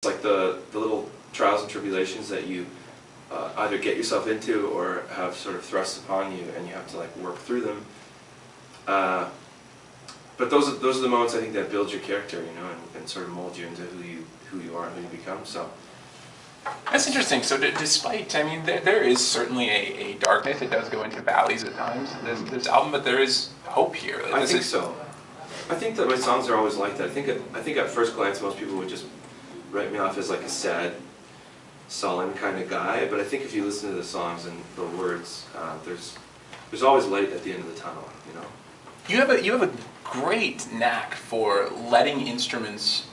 like the little trials and tribulations that you either get yourself into or have sort of thrust upon you, and you have to like work through them. But those are the moments I think that build your character, you know, and sort of mold you into who you are and who you become. So that's interesting. So despite, I mean, there is certainly a darkness. It does go into valleys at times. This album, but there is hope here. I think so. I think that my songs are always like that. I think at first glance most people would just write me off as like a sad, sullen kind of guy. But I think if you listen to the songs and the words, there's always light at the end of the tunnel. You know. You have a great knack for letting instruments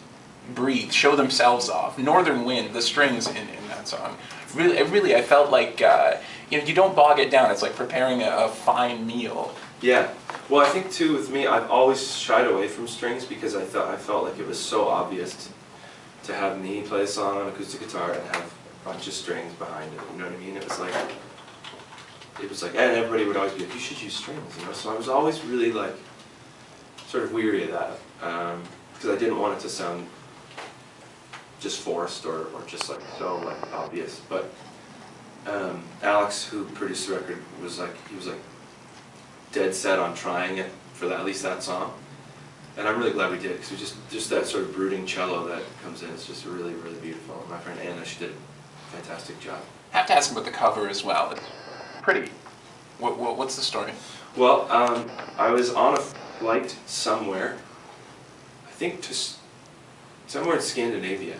breathe, show themselves off. Northern Wind, the strings in that song, really, I felt like you know, you don't bog it down. It's like preparing a fine meal. Yeah. Well, I think too with me, I've always shied away from strings because I felt like it was so obvious to have me play a song on acoustic guitar and have a bunch of strings behind it. You know what I mean? It was like, and everybody would always be like, you should use strings, you know. So I was always really like, sort of weary of that because I didn't want it to sound just forced or just like so like obvious. But Alex, who produced the record, he was like dead set on trying it for at least that song, and I'm really glad we did, because just that sort of brooding cello that comes in is just really, really beautiful. And my friend Anna, she did a fantastic job. I have to ask about the cover as well. It's pretty. What's the story? Well, I was on a flight somewhere, I think to somewhere in Scandinavia.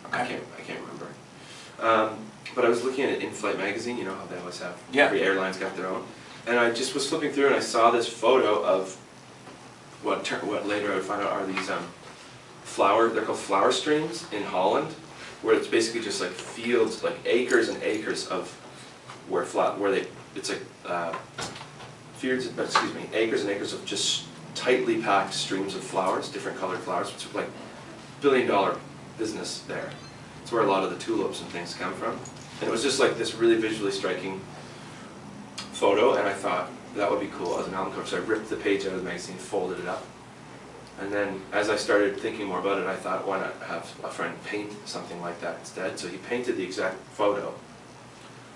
Okay. I can't remember. But I was looking at an in-flight magazine. You know how they always have. Yeah. Every airline's got their own. And I just was flipping through and I saw this photo of what later I would find out are these they're called flower streams in Holland, where it's basically just like fields, like acres and acres of it's like acres and acres of just tightly packed streams of flowers, different colored flowers, which is like $1 billion business there. It's where a lot of the tulips and things come from. And it was just like this really visually striking photo, and I thought that would be cool as an album cover. So I ripped the page out of the magazine, folded it up, and then as I started thinking more about it, I thought, why not have a friend paint something like that instead? So he painted the exact photo,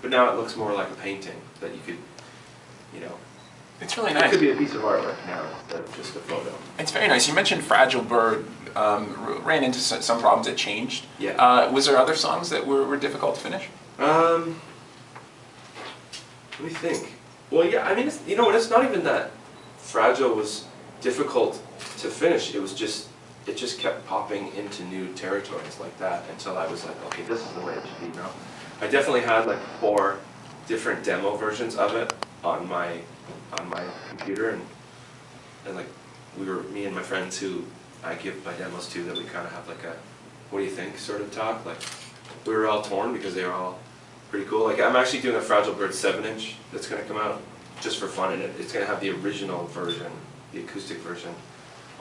but now it looks more like a painting that you could, you know. It's really nice. It could be a piece of artwork now instead of just a photo. It's very nice. You mentioned Fragile Bird ran into some problems that changed. Yeah. Was there other songs that were difficult to finish? Let me think. Well, yeah, I mean, you know what, it's not even that Fragile was difficult to finish. It just kept popping into new territories like that until I was like, okay, this is the way it should be, you know? I definitely had like 4 different demo versions of it on my computer, and like me and my friends who I give my demos to, that we kind of have like a what do you think sort of talk. Like we were all torn because they were all pretty cool. Like I'm actually doing a Fragile Bird 7-inch that's going to come out just for fun, and it's going to have the original version, the acoustic version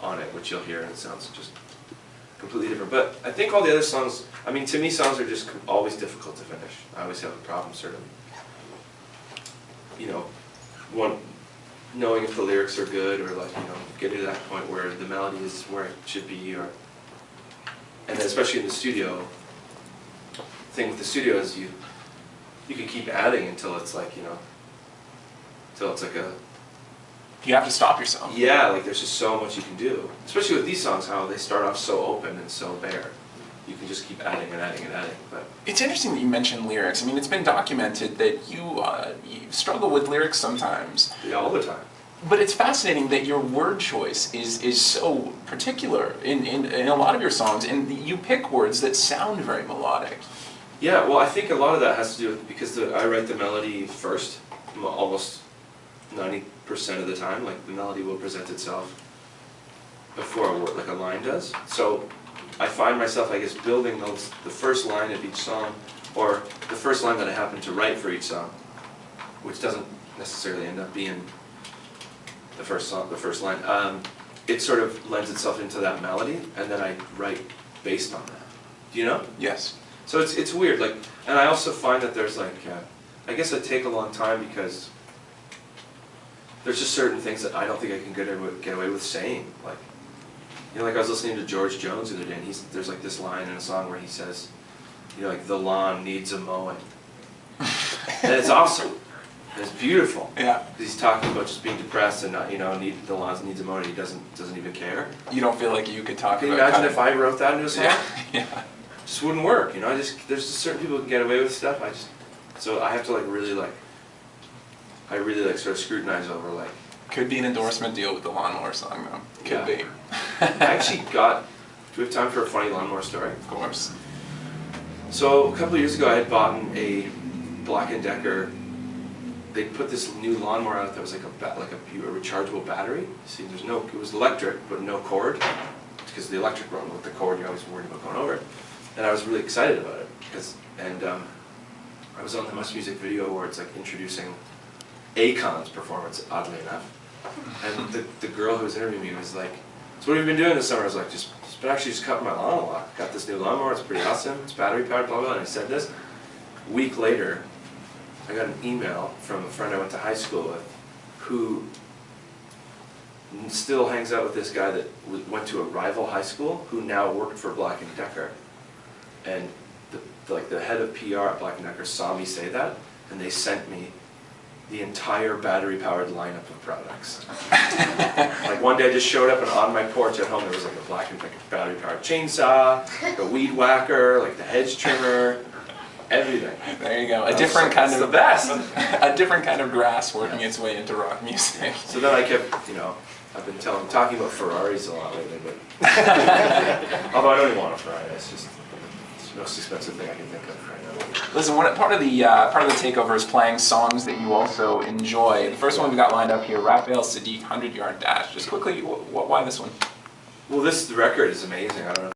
on it, which you'll hear, and it sounds just completely different. But I think all the other songs, I mean, to me songs are just always difficult to finish. I always have a problem sort of, you know, knowing if the lyrics are good, or like, you know, getting to that point where the melody is where it should be, and then especially in the studio, the thing with the studio is you can keep adding until it's like, you know, until it's like a... You have to stop yourself. Yeah, like there's just so much you can do. Especially with these songs, how they start off so open and so bare. You can just keep adding and adding and adding. But it's interesting that you mentioned lyrics. I mean, it's been documented that you struggle with lyrics sometimes. Yeah, all the time. But it's fascinating that your word choice is so particular in a lot of your songs, and you pick words that sound very melodic. Yeah, well, I think a lot of that has to do with, because I write the melody first, almost 90% of the time. Like the melody will present itself before a word, like a line does. So I find myself, I guess, building the first line of each song, or the first line that I happen to write for each song, which doesn't necessarily end up being the first line. It sort of lends itself into that melody, and then I write based on that. Do you know? Yes. So it's weird, like, and I also find that there's like, I guess I take a long time because there's just certain things that I don't think I can get away with saying, like, You know, like I was listening to George Jones the other day, and there's like this line in a song where he says, you know, like, the lawn needs a mowing. And it's awesome. And it's beautiful. Yeah. Because he's talking about just being depressed and not, you know, the lawn needs a mowing. He doesn't even care. You don't feel like you could talk Can you about imagine if I wrote that into a song? Yeah. Yeah. It just wouldn't work, you know. There's just certain people who can get away with stuff. So I have to really sort of scrutinize over like. Could be an endorsement deal with the lawnmower song, though. Could be. I actually got. Do we have time for a funny lawnmower story? Of course. So a couple of years ago, I had bought a Black & Decker. They put this new lawnmower out that was like a rechargeable battery. See, it was electric, but no cord, because the electric run with the cord, you're always worried about going over it. And I was really excited about it I was on the Must Music Video Awards, like introducing Akon's performance, oddly enough. And the girl who was interviewing me was like, "So what have you been doing this summer?" I was like, just been cutting my lawn a lot. Got this new lawnmower, it's pretty awesome. It's battery powered, blah blah. And I said this. A week later, I got an email from a friend I went to high school with, who still hangs out with this guy that went to a rival high school, who now worked for Black & Decker. And the head of PR at Black & Decker saw me say that, and they sent me the entire battery-powered lineup of products. Like one day I just showed up and on my porch at home there was like a Black & Decker battery-powered chainsaw, a weed whacker, like the hedge trimmer, everything. There you go. A different kind of the best. A different kind of grass working its way into rock music. So then I kept, you know, I've been talking about Ferraris a lot lately, but although I don't even want a Ferrari, it's the most expensive thing I can think of right now. Listen, part of the takeover is playing songs that you also enjoy. The first one we got lined up here, Raphael Sadiq, 100-Yard Dash. Just quickly, why this one? Well, the record is amazing. I don't know.